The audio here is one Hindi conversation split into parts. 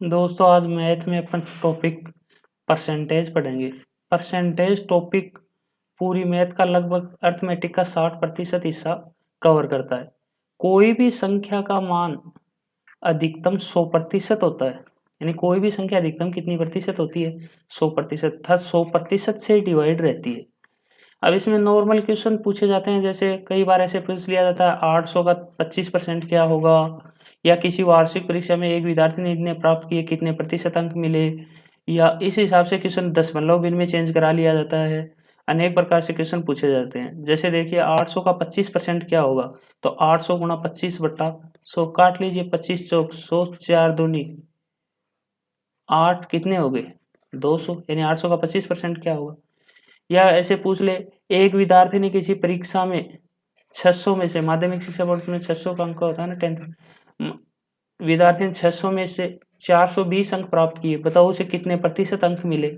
दोस्तों आज मैथ में अपन टॉपिक परसेंटेज पढ़ेंगे। परसेंटेज टॉपिक पूरी मैथ का लगभग अर्थमेटिक का 60% हिस्सा कवर करता है। कोई भी संख्या का मान अधिकतम 100% होता है, यानी कोई भी संख्या अधिकतम कितनी प्रतिशत होती है? 100%, अर्थात 100% से डिवाइड रहती है। अब इसमें नॉर्मल क्वेश्चन पूछे जाते हैं, जैसे कई बार ऐसे पूछ लिया जाता है 800 का 25% क्या होगा, या किसी वार्षिक परीक्षा में एक विद्यार्थी ने इतने प्राप्त किए, कितने प्रतिशत अंक मिले, या इस हिसाब से क्वेश्चन दशमलव बिन में चेंज करा लिया जाता है। अनेक प्रकार से क्वेश्चन पूछे जाते हैं। जैसे देखिए 800 का 25% क्या होगा, तो 800 गुणा 25 बट्टा 100, काट लीजिए 25 चौक 100, 4 दूनी 8, कितने हो गए 200, यानी 800 का 25% क्या होगा। या ऐसे पूछ ले, एक विद्यार्थी ने किसी परीक्षा में 600 में से, माध्यमिक शिक्षा बोर्ड में 600 का अंक होता है ना 10th, विद्यार्थी ने 600 में से 420 अंक प्राप्त किए, बताओ उसे कितने प्रतिशत अंक मिले।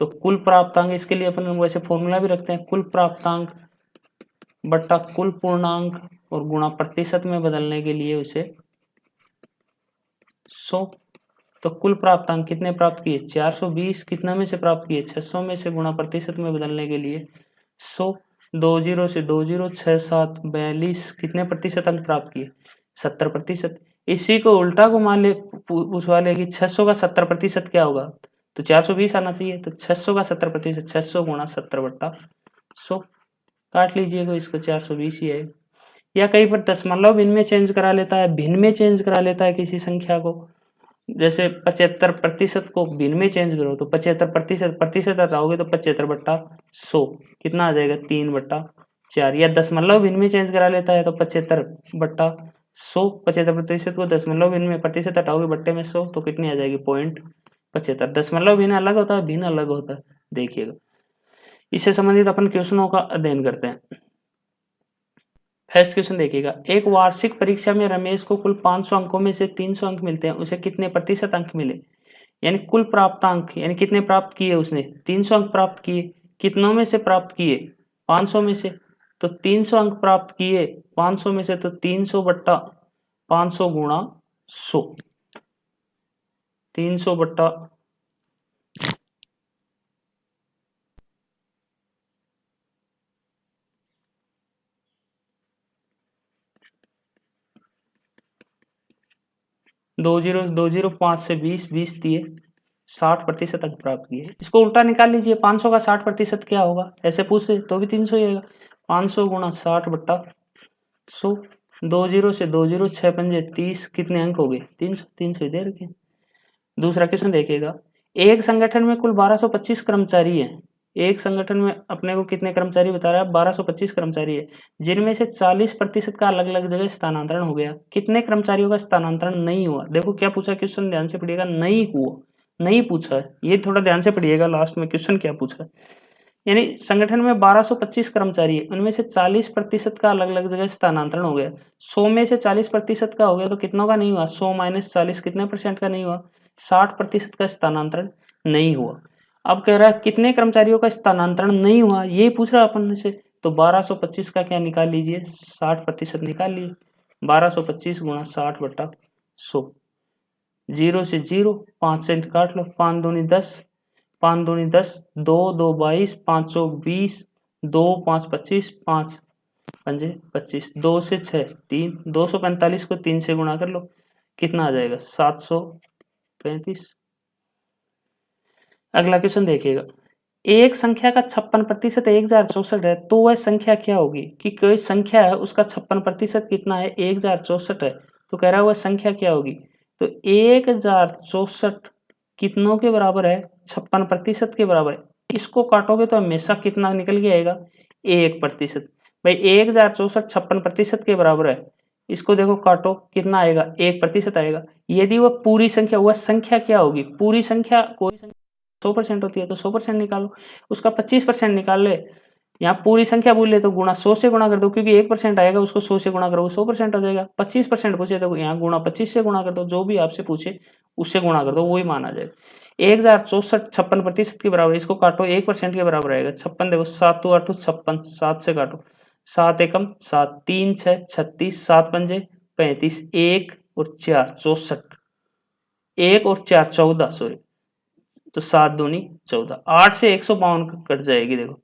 तो कुल प्राप्तांक, इसके लिए अपन वैसे फॉर्मूला भी रखते हैं, कुल प्राप्तांक बट्टा कुल पूर्णांक और गुणा प्रतिशत में बदलने के लिए उसे 100। तो कुल प्राप्तांक कितने प्राप्त किए 420, कितना में से प्राप्त किए 600 में से, गुणा प्रतिशत में बदलने के लिए 100। 20 से 20, 6 7 42, कितने प्रतिशत अंक प्राप्त किए 70%। इसी को उल्टा घुमा ले, पूछवा ले कि 600 का 70% क्या होगा, तो 420 आना चाहिए। तो 600 का 70%, 600 गुणा 70 बट्टा 100, काट लीजिए तो इसको 420 ही है। या कहीं पर दशमलव भिन्न में चेंज करा लेता है, भिन्न में चेंज करा लेता है किसी संख्या को, जैसे 75% को भिन्न में चेंज करो तो 75% प्रतिशत हटाओगे तो 75 बट्टा 100, कितना आ जाएगा 3 बट्टा 4। या दशमलव भिन्न में चेंज करा लेता है तो 75 बट्टा 100, 75% को दशमलव भिन्न में प्रतिशत हटाओगे बट्टे में 100, तो कितनी आ जाएगी 0.75। दशमलव भिन्न अलग होता है, भिन्न अलग होता है, देखिएगा। इससे संबंधित अपन क्वेश्चनों का अध्ययन करते हैं। फर्स्ट क्वेश्चन देखिएगा, एक वार्षिक परीक्षा में रमेश को कुल 500 अंकों में से 300 अंक मिलते हैं, उसे कितने प्रतिशत अंक मिले। यानी कुल प्राप्तांक, यानी कितने प्राप्त किए उसने 300 अंक प्राप्त किए, कितनों में से प्राप्त किए 500 में से। तो 300 अंक प्राप्त किए 500 में से, तो 300 बट्टा 500 गुणा 100, 300 बट्टा 20 5 से 20, 20 दिए 60% अंक प्राप्त किए। इसको उल्टा निकाल लीजिए, 500 का 60% क्या होगा, ऐसे पूछे तो भी 300 ही आएगा। 500 गुणा 60 बट्टा 100, 20 से 20, 6 पंजे 30, कितने अंक हो गए 300, 300 ही दे रखे। दूसरा क्वेश्चन देखिएगा, एक संगठन में कुल 1225 कर्मचारी हैं। एक संगठन में अपने को कितने कर्मचारी बता रहा है, 1225 कर्मचारी है, जिनमें से 40% का अलग अलग जगह स्थानांतरण हो गया। कितने कर्मचारियों का स्थानांतरण नहीं हुआ। देखो क्या पूछा क्वेश्चन, ध्यान से पढ़िएगा, नहीं हुआ, नहीं पूछा है, ये थोड़ा ध्यान से पढ़िएगा लास्ट में क्वेश्चन क्या पूछा है। यानी संगठन में 1225 कर्मचारी है, उनमें से 40% का अलग अलग जगह स्थानांतरण हो गया। 100 में से 40% का हो गया, तो कितनों का नहीं हुआ, 100 माइनस 40 कितने परसेंट का नहीं हुआ, 60% का स्थानांतरण नहीं हुआ। अब कह रहा है कितने कर्मचारियों का स्थानांतरण नहीं हुआ, ये पूछ रहा अपन से। तो 1225 का क्या निकाल लीजिए, 60% निकाल लीजिए। 1225 गुणा 60 बट्टा 100, 0 से 0, 5 से काट लो, 5 दूनी 10, 5 दूनी 10, 2 2 22, 520, 2 5 25, 5 पंजे 25, 2 से 6 3, 245 को 3 से गुणा कर लो, कितना आ जाएगा 735। अगला क्वेश्चन देखिएगा, एक संख्या का 56% 1064 है, तो वह संख्या क्या होगी। कि कोई संख्या है उसका 56% कितना है 1064 है, तो कह रहा है वह संख्या क्या होगी। तो 1064 कितनों के बराबर है, 56% के बराबर है। इसको काटोगे तो हमेशा कितना निकल के आएगा 1%। भाई 1064 56% के बराबर है, इसको देखो काटो कितना आएगा 1% आएगा। यदि वह पूरी संख्या, वह संख्या क्या होगी, पूरी संख्या कोई 100% होती है तो 100% निकालो, उसका 25% निकाल ले। यहाँ पूरी संख्या बोल ले तो गुणा 100 से गुणा कर दो, क्योंकि 1% आएगा, उसको 100 से गुणा करो 100% हो जाएगा। 25% पूछे तो यहाँ गुणा 25 से गुणा कर दो, जो भी आपसे पूछे उससे गुणा कर दो, वही मान आ जाएगा। 1064 56% के बराबर, इसको काटो 1% के बराबर आएगा। 56 देखो 7 8 56, 7 से काटो, 7 एकम 7, 3 6 36, 7 पंजे 35, 1 और 4 64, 1 और 4 14, सॉरी, तो 7 दूनी 14, 8 से 152 कट जाएगी। देखो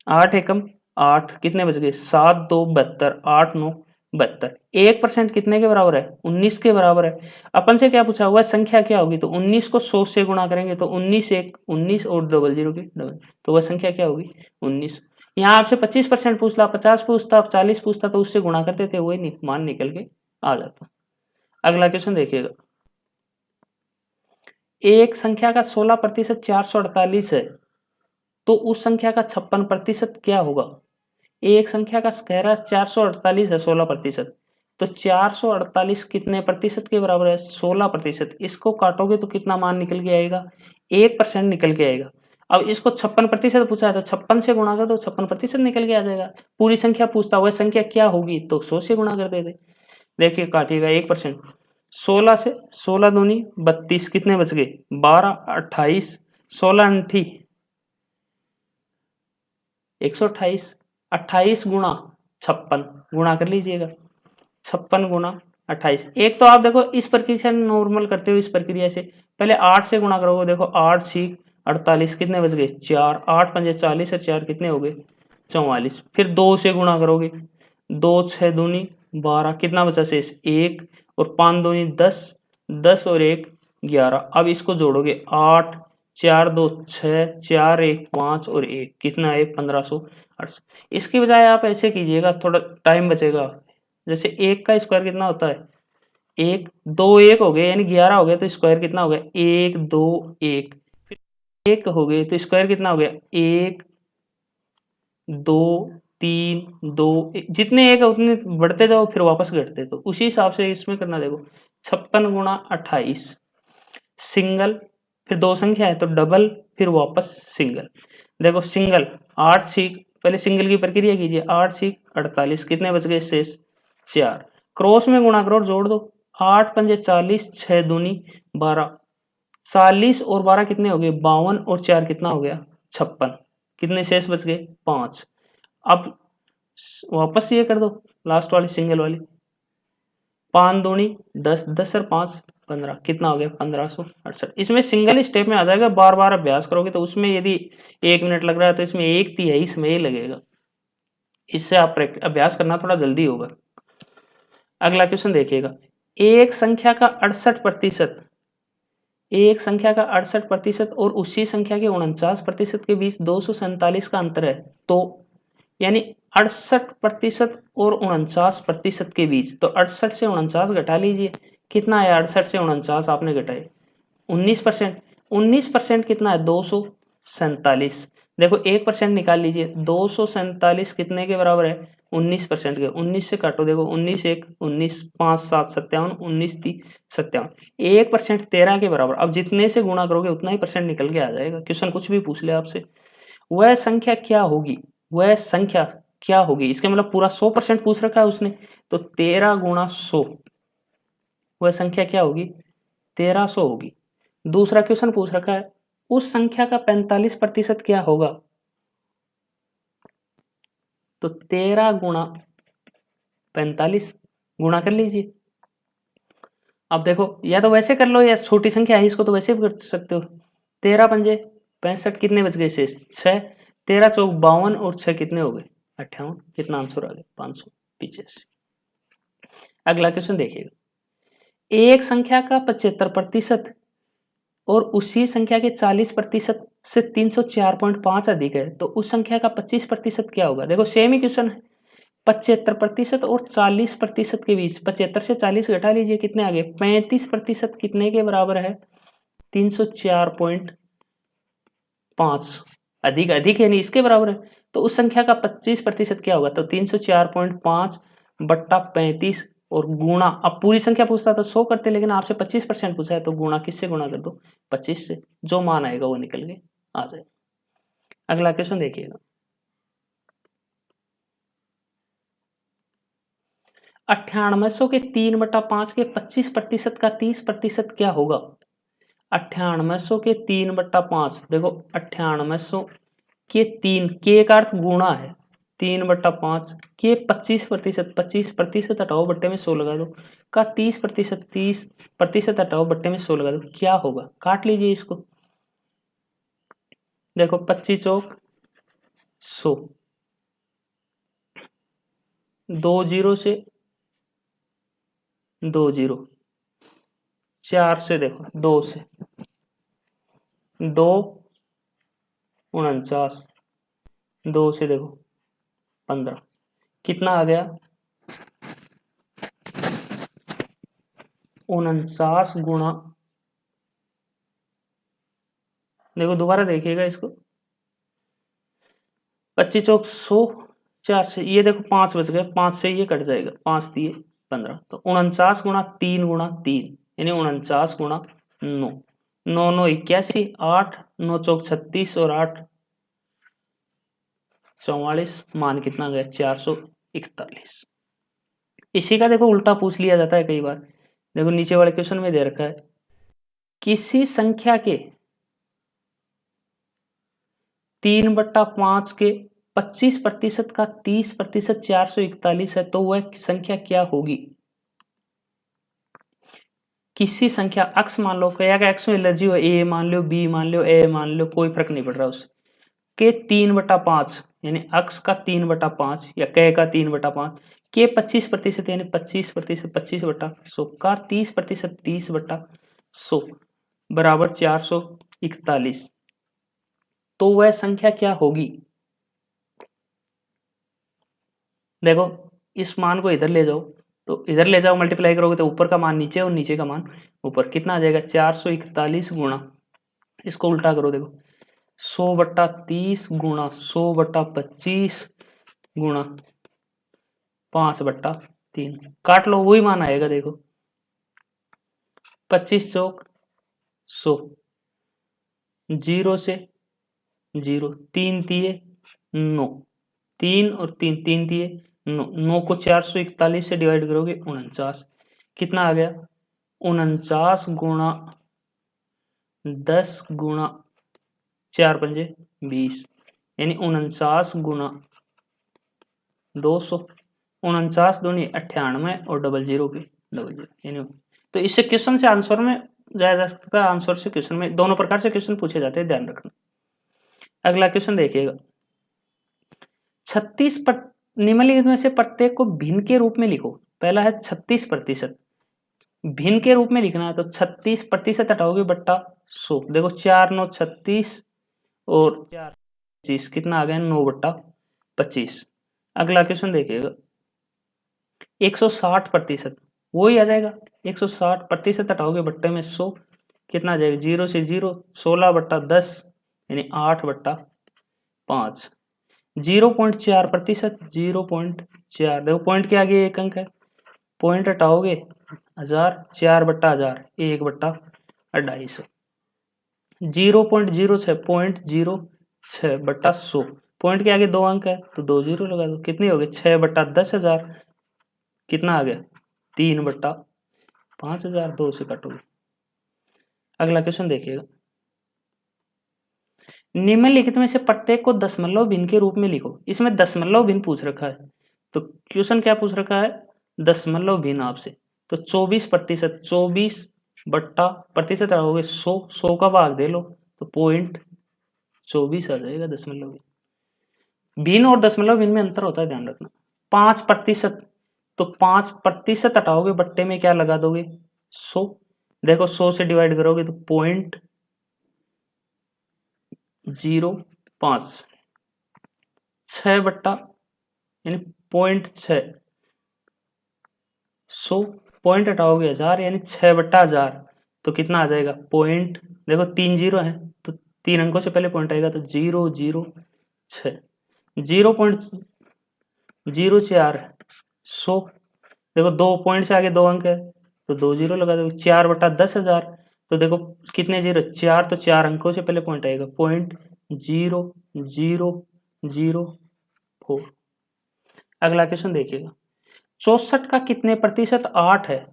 8 एकम 8, कितने बच गए, 7 2 72, 8 9 72। 1% कितने के बराबर है, 19 के बराबर है। अपन से क्या पूछा हुआ है, संख्या क्या होगी, तो 19 को 100 से गुणा करेंगे तो 19 1 19 और 00 की डबल, तो वह संख्या क्या होगी, 19। यहाँ आपसे 25% पूछता, 50 पूछता, 40 पूछता तो उससे गुणा करते थे, वही मान निकल के आ जाता। अगला क्वेश्चन देखिएगा, एक संख्या का 16% 448 है, तो उस संख्या का 56% क्या होगा। एक संख्या का कह रहा है 448 है 16%, तो 448 कितने प्रतिशत के बराबर है, 16%। इसको काटोगे तो कितना मान निकल के आएगा, 1% निकल के आएगा। अब इसको 56% पूछा है तो 56 से गुणा कर दो, 56% निकल के आ जाएगा। पूरी संख्या पूछता हुआ संख्या क्या होगी, तो 100 से गुणा कर देते। देखिए काटिएगा 1%, 16 से 16 दूनी 32, कितने बच गए, 12 28, 16 अंठी 128, 28 गुणा 56 गुणा कर लीजिएगा, 56 गुणा 28। एक तो आप देखो इस प्रक्रिया नॉर्मल करते हो, इस प्रक्रिया से पहले 8 से गुणा करोगे, देखो 8 6 48, कितने बच गए 4, 8 5 40 और 4 कितने हो गए 44। फिर 2 से गुणा करोगे, 2 6 दूनी 12, कितना बचा शेष 1, और 5 दूनी 10, 10 और 1 11। अब इसको जोड़ोगे 8 4 2 6, 4 1 5 और 1 कितना है 1568। इसकी बजाय आप ऐसे कीजिएगा, थोड़ा टाइम बचेगा। जैसे 1 का स्क्वायर कितना होता है, 1 2 1 हो गए यानी 11 हो गए, तो स्क्वायर कितना हो गया 1 2 1, फिर 1 हो गए तो स्क्वायर कितना हो गया 1 2 3 2, जितने एक है उतने बढ़ते जाओ फिर वापस घटते, तो उसी हिसाब से इसमें करना। देखो 56 गुणा 28, सिंगल, फिर दो संख्या है तो डबल, फिर वापस सिंगल। देखो सिंगल 8 6, पहले सिंगल की प्रक्रिया कीजिए, 8 6 48, कितने बच गए शेष 4। क्रॉस में गुणा करो, जोड़ दो, 8 5 40, 6 दूनी 12, 40 और 12 कितने हो गए 52, और 4 कितना हो गया 56, कितने शेष बच गए 5। अब वापस ये कर दो, लास्ट वाली सिंगल वाली, 5 दूनी 10, 10 और 5 15, कितना हो गया 1568। इसमें सिंगल स्टेप में आ जाएगा, बार बार अभ्यास करोगे तो उसमें यदि 1 मिनट लग रहा है तो इसमें 1/3 समय ही लगेगा। इससे आप अभ्यास करना थोड़ा जल्दी होगा। अगला क्वेश्चन देखिएगा, एक संख्या का 68%, एक संख्या का 68% और उसी संख्या के 49% के बीच 247 का अंतर है, तो यानी 68% और 49% के बीच, तो 68 से 49 घटा लीजिए, कितना है 68 से 49 आपने घटाए 19%। 19% कितना है 247। देखो 1% निकाल लीजिए, 247 कितने के बराबर है 19% के, 19 से काटो, देखो 19 1 19, 5 7 57, 19 3 57, 1% 13 के बराबर। अब जितने से गुणा करोगे उतना ही परसेंट निकल के आ जाएगा। क्वेश्चन कुछ भी पूछ ले आपसे, वह संख्या क्या होगी, वह संख्या क्या होगी, इसके मतलब पूरा 100% पूछ रखा है उसने, तो 13 गुणा 100, वह संख्या क्या होगी 1300 होगी। दूसरा क्वेश्चन पूछ रखा है, उस संख्या का 45% क्या होगा, तो 13 गुणा 45 गुणा कर लीजिए। अब देखो या तो वैसे कर लो, या छोटी संख्या है इसको तो वैसे भी कर सकते हो। 13 पंजे 65, कितने बच गए शेष 6, 13 चौक 52 और 6 कितने हो गए 58, कितना आंसर आ गया 585। अगला क्वेश्चन देखिएगा, एक संख्या का 75% और उसी संख्या के 40% से 304.5 अधिक है, तो उस संख्या का 25% क्या होगा। देखो सेम ही क्वेश्चन है, 75% और 40% के बीच, 75 से 40 घटा लीजिए, कितने आ गए 35%, कितने के बराबर है 304.5, अधिक अधिक है नहीं इसके बराबर है, तो उस संख्या का 25% क्या होगा, तो 304.5 बट्टा 35 और गुणा, अब पूरी संख्या पूछता तो 100 करते, लेकिन आपसे 25% पूछा है तो गुणा किससे गुणा कर दो 25 से, जो मान आएगा वो निकल के आ जाएगा। अगला क्वेश्चन देखिएगा, 9800 के 3/5 के 25% का 30% क्या होगा। 9800 के 3/5, देखो 9800 के 3, के का अर्थ गुणा है, 3/5 के 25%, 25% हटाओ बट्टे में 100 लगा दो, का 30%, 30% हटाओ बट्टे में 100 लगा दो, क्या होगा? काट लीजिए इसको। देखो 25 चौक 100, 2 जीरो से 2 जीरो, 4 से देखो 2 से 2 49, 2 से देखो 15, कितना आ गया? 49 गुणा, देखो दोबारा देखिएगा इसको, 25 चौक 100, 4 से ये देखो 5 बच गए, 5 से ये कट जाएगा, 5 दिए 15, तो 49 गुणा 3 गुणा 3 यानी 49 गुणा 9, 9 9 81, 8 9 चौक 36 और 8 44, मान कितना गया? 441। इसी का देखो उल्टा पूछ लिया जाता है कई बार। देखो नीचे वाले क्वेश्चन में दे रखा है, किसी संख्या के 3/5 के 25% का 30% 441 है, तो वह संख्या क्या होगी? किसी संख्या अक्स मान लो, क्या एक्स में एलर्जी हो, ए मान लो, बी मान लो, ए मान लो, कोई फर्क नहीं पड़ रहा उससे, के 3/5 यानी अक्स का 3/5 या क का 3/5 के 25% यानी 25%, 25/100 का 30%, 30/100 बराबर 441, तो वह संख्या क्या होगी? देखो इस मान को इधर ले जाओ, तो इधर ले जाओ, मल्टीप्लाई करोगे तो ऊपर का मान नीचे और नीचे का मान ऊपर, कितना आ जाएगा? 441 गुणा, इसको उल्टा करो, देखो 100/30 गुणा 100/25 गुणा 5/3, काट लो, वही मान आएगा। देखो 25 चौक 100, 0 से 0, 3 दिए 9, 3 और 3, 3 दिए 9, 9 को 441 से डिवाइड करोगे 49, कितना आ गया? 49 गुणा 10 गुणा 4 पंजे 20 यानी 49 गुणा 200, 49 दूनी 98 और डबल जीरो की डबल जीरो यानी, तो इससे क्वेश्चन से आंसर में जाया जा सकता है, आंसर से क्वेश्चन में, दोनों प्रकार से क्वेश्चन पूछे जाते हैं, ध्यान रखना। अगला क्वेश्चन देखिएगा, 36 निम्नलिखित में से प्रत्येक को भिन्न के रूप में लिखो। पहला है 36%, भिन्न के रूप में लिखना है, तो 36% हटाओगे बट्टा 100, देखो 4 9 36 और 4 25, कितना आ गया? 9/25। अगला क्वेश्चन देखिएगा, 160%, वही आ जाएगा, 160% हटाओगे बट्टे में 100, कितना आ जाएगा? 0 से 0, 16/10 यानी 8/5, 0.4%, 0.4, देखो पॉइंट के आगे एक अंक है, पॉइंट हटाओगे 1000, 4/1000 1/250, 0.06, 0.06/100, पॉइंट के आगे 2 अंक है तो 2 जीरो लगा दो, कितने हो गए? 6/10,000, कितना आ गया? 3/5000, 2 से काटोगे। अगला क्वेश्चन देखिएगा, निम्नलिखित में से प्रत्येक को दशमलव भिन्न के रूप में लिखो। इसमें दशमलव भिन्न पूछ रखा है, तो क्वेश्चन क्या पूछ रखा है? दशमलव भिन्न आपसे, तो 24%, 24/प्रतिशत रहोगे 100, 100 का भाग दे लो तो 0.24 आ जाएगा दशमलव भिन्न। और दशमलव भिन्न में अंतर होता है, ध्यान रखना। 5%, तो 5% हटाओगे बट्टे में क्या लगा दोगे? 100, देखो 100 से डिवाइड करोगे तो 0.05, 6 बट्टा यानी 0.6, 100 पॉइंट हटाओगे 1000 यानी 6/1000, तो कितना आ जाएगा? पॉइंट, देखो 3 जीरो है तो 3 अंकों से पहले पॉइंट आएगा, तो 006, 0.04, 100, देखो 2 पॉइंट से आगे 2 अंक है तो 2 जीरो लगा दो, 4/10,000, तो देखो कितने जीरो? 4, तो 4 अंकों से पहले पॉइंट आएगा, 0.0004। अगला क्वेश्चन देखिएगा, 64 का कितने प्रतिशत 8 है?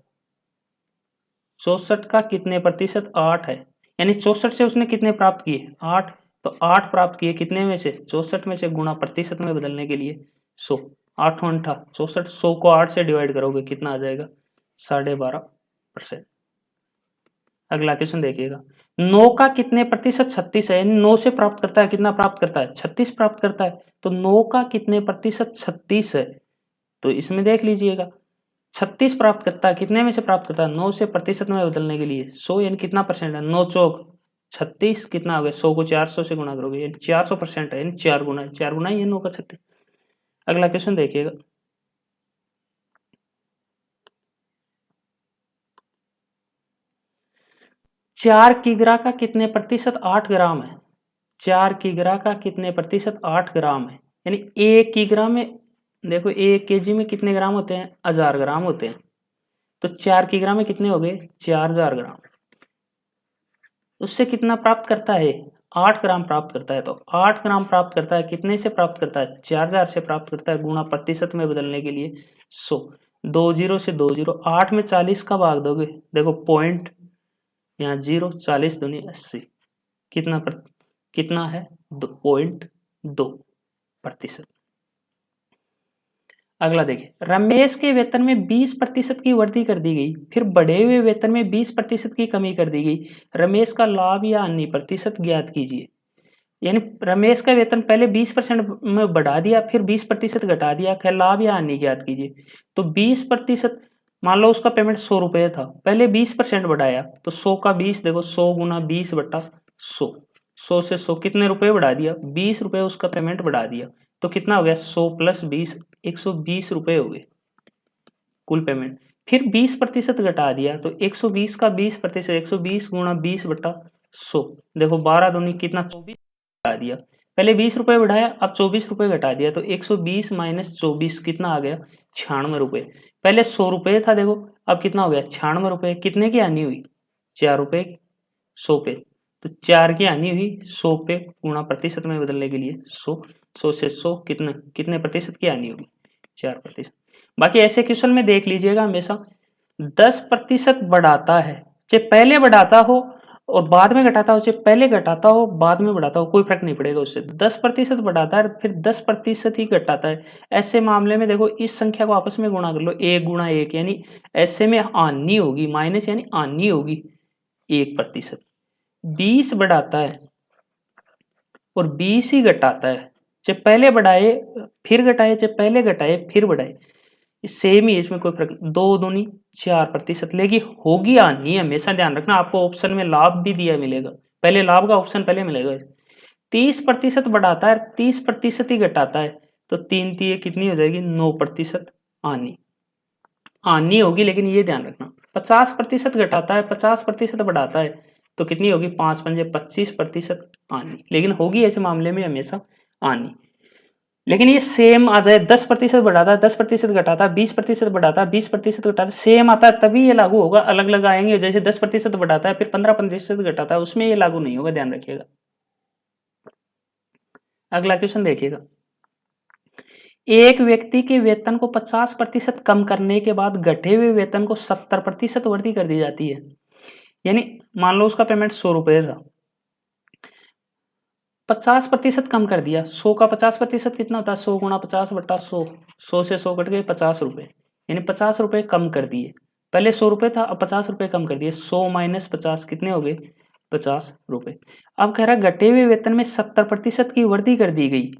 64 का कितने प्रतिशत 8 है, यानी 64 से उसने कितने प्राप्त किए? 8, तो 8 प्राप्त किए, कितने में से 64 में से, गुणा प्रतिशत में बदलने के लिए 100, 8 8 64, 100 को 8 से डिवाइड करोगे कितना आ जाएगा 12.5%। अगला क्वेश्चन देखिएगा, 9 का कितने प्रतिशत 36 है, 9 से प्राप्त करता है, कितना प्राप्त करता है 36 प्राप्त करता है, तो 9 का कितने प्रतिशत 36 है, तो इसमें देख लीजिएगा 36 प्राप्त करता है, कितने में से प्राप्त करता है 9 से, प्रतिशत में बदलने के लिए 100 यानी कितना परसेंट है, 9 चौक 36 कितना हो गया, 100 को 400 से गुणा करोगे यानी 400% है, यानी 4 गुना है, 4 गुना ही है 9 का 36। अगला क्वेश्चन देखिएगा, 4 किग्रा का कितने प्रतिशत 8 ग्राम है, 4 किग्रा का कितने प्रतिशत 8 ग्राम है, यानी 1 किग्रा में देखो 1 केजी में कितने ग्राम होते हैं 1000 ग्राम होते हैं, तो 4 किग्रा में कितने हो गए 4000 ग्राम, उससे कितना प्राप्त करता है 8 ग्राम प्राप्त करता है, तो 8 ग्राम प्राप्त करता है, कितने से प्राप्त करता है 4000 से प्राप्त करता है, गुणा प्रतिशत में बदलने के लिए 100, 2 जीरो से 2 जीरो, 8 में 40 का भाग दोगे, देखो पॉइंट यहाँ 0, 40 दूनी 80, कितना है 2.2%। अगला देखिए, रमेश के वेतन में 20% की वृद्धि कर दी गई, फिर बढ़े हुए वेतन में 20% की कमी कर दी गई, रमेश का लाभ या हानि प्रतिशत ज्ञात कीजिए। यानी रमेश का वेतन पहले 20% में बढ़ा दिया, फिर 20% घटा दिया, क्या लाभ या हानि ज्ञात कीजिए। तो 20%, मान लो उसका पेमेंट 100 रुपये था, पहले 20% बढ़ाया, तो 100 का 20, देखो 100 गुना 20 बटा 100, 100 से 100 कितने रुपए बढ़ा दिया 20 रुपए उसका पेमेंट बढ़ा दिया, तो कितना हो गया 100 प्लस 20 120 रुपए हो गए कुल पेमेंट। फिर 20% घटा दिया, तो 120 का 20%, 120 गुणा 20 बटा 100, देखो 12 दूनी कितना 24 घटा दिया, पहले 20 रुपए बढ़ाया, अब 24 रुपए घटा दिया, तो 120 माइनस 24 कितना आ गया 96 रुपए। पहले 100 रुपए था, देखो अब कितना हो गया 96 रुपए, कितने की हानि हुई 4 रुपए 100 पे, तो 4 की हानि हुई 100 पे, गुणा प्रतिशत में बदलने के लिए 100, 100 से 100 कितने कितने प्रतिशत की हानि होगी 4%। बाकी ऐसे क्वेश्चन में देख लीजिएगा हमेशा 10% बढ़ाता है, चाहे पहले बढ़ाता हो और बाद में घटाता हो, चाहे पहले घटाता हो बाद में बढ़ाता हो, कोई फर्क नहीं पड़ेगा उससे। 10% बढ़ाता है फिर 10% ही घटाता है, ऐसे मामले में देखो इस संख्या को आपस में गुणा कर लो, 1 गुणा 1, यानी ऐसे में हानि होगी माइनस, यानी हानि होगी 1%। 20 बढ़ाता है और 20 ही घटाता है, चाहे पहले बढ़ाए फिर घटाए, चाहे पहले घटाए फिर बढ़ाए, सेम ही है, इसमें कोई फर्क। 2 दूनी 4%, लेकिन होगी हानि, हमेशा ध्यान रखना, आपको ऑप्शन में लाभ भी दिया मिलेगा, पहले लाभ का ऑप्शन पहले मिलेगा। 30% बढ़ाता है 30% ही घटाता है, तो 3 3 कितनी हो जाएगी 9% हानि, हानि होगी, लेकिन ये ध्यान रखना 50% घटाता है 50% बढ़ाता है, तो कितनी होगी 5 पंजे 25% हानि, लेकिन होगी ऐसे मामले में हमेशा हानि। लेकिन ये सेम आ जाए 10% बढ़ाता है 10% घटाता है 20% बढ़ाता है 20% घटाता है, सेम आता है तभी ये लागू होगा, अलग अलग आएंगे, जैसे 10% बढ़ाता है फिर 15% घटाता है, उसमें ये लागू नहीं होगा, ध्यान रखिएगा। अगला क्वेश्चन देखिएगा, एक व्यक्ति के वेतन को 50% कम करने के बाद घटे हुए वेतन को 70% वृद्धि कर दी जाती है। यानी मान लो उसका पेमेंट 100 रुपये था, 50% कम कर दिया, 100 का 50% कितना था 100 गुणा 50 बटा 100, 100 से 100 कट गए 50 रुपये, यानी 50 रुपये कम कर दिए, पहले 100 रुपये था अब 50 रुपये कम कर दिए, 100 माइनस 50 कितने हो गए 50 रुपये। अब कह रहा है घटे हुए वेतन में 70% की वृद्धि कर दी गई,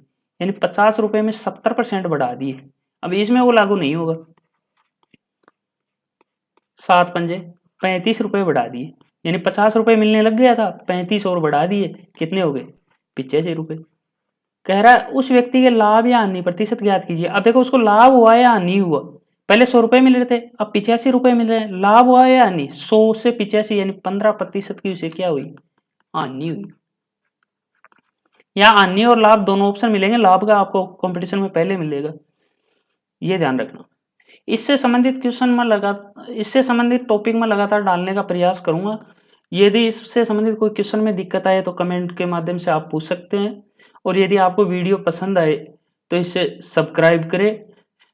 यानी 50 रुपये में 70% बढ़ा दिए, अब इसमें वो लागू नहीं होगा, 7 पंजे 35 रुपये बढ़ा दिए, यानी 50 रुपये मिलने लग गया था 35 और बढ़ा दिए, कितने हो गए 85 रुपये। कह रहा है उस व्यक्ति के लाभ या हानि प्रतिशत ज्ञात कीजिए। अब देखो उसको लाभ हुआ या हानि हुआ, पहले 100 रुपये मिल रहे थे अब 85 रुपये मिल रहे हैं, लाभ हुआ या हानि 100 से 85 यानी 15% की उसे क्या हुई हानि हुई। यहाँ हानि और लाभ दोनों ऑप्शन मिलेंगे, लाभ का आपको कंपटीशन में पहले मिलेगा, ये ध्यान रखना। इससे संबंधित क्वेश्चन में इससे संबंधित टॉपिक में लगातार डालने का प्रयास करूंगा। यदि इससे संबंधित कोई क्वेश्चन में दिक्कत आए तो कमेंट के माध्यम से आप पूछ सकते हैं, और यदि आपको वीडियो पसंद आए तो इसे सब्सक्राइब करें,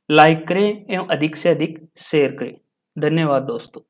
लाइक करें एवं अधिक से अधिक शेयर करें। धन्यवाद दोस्तों।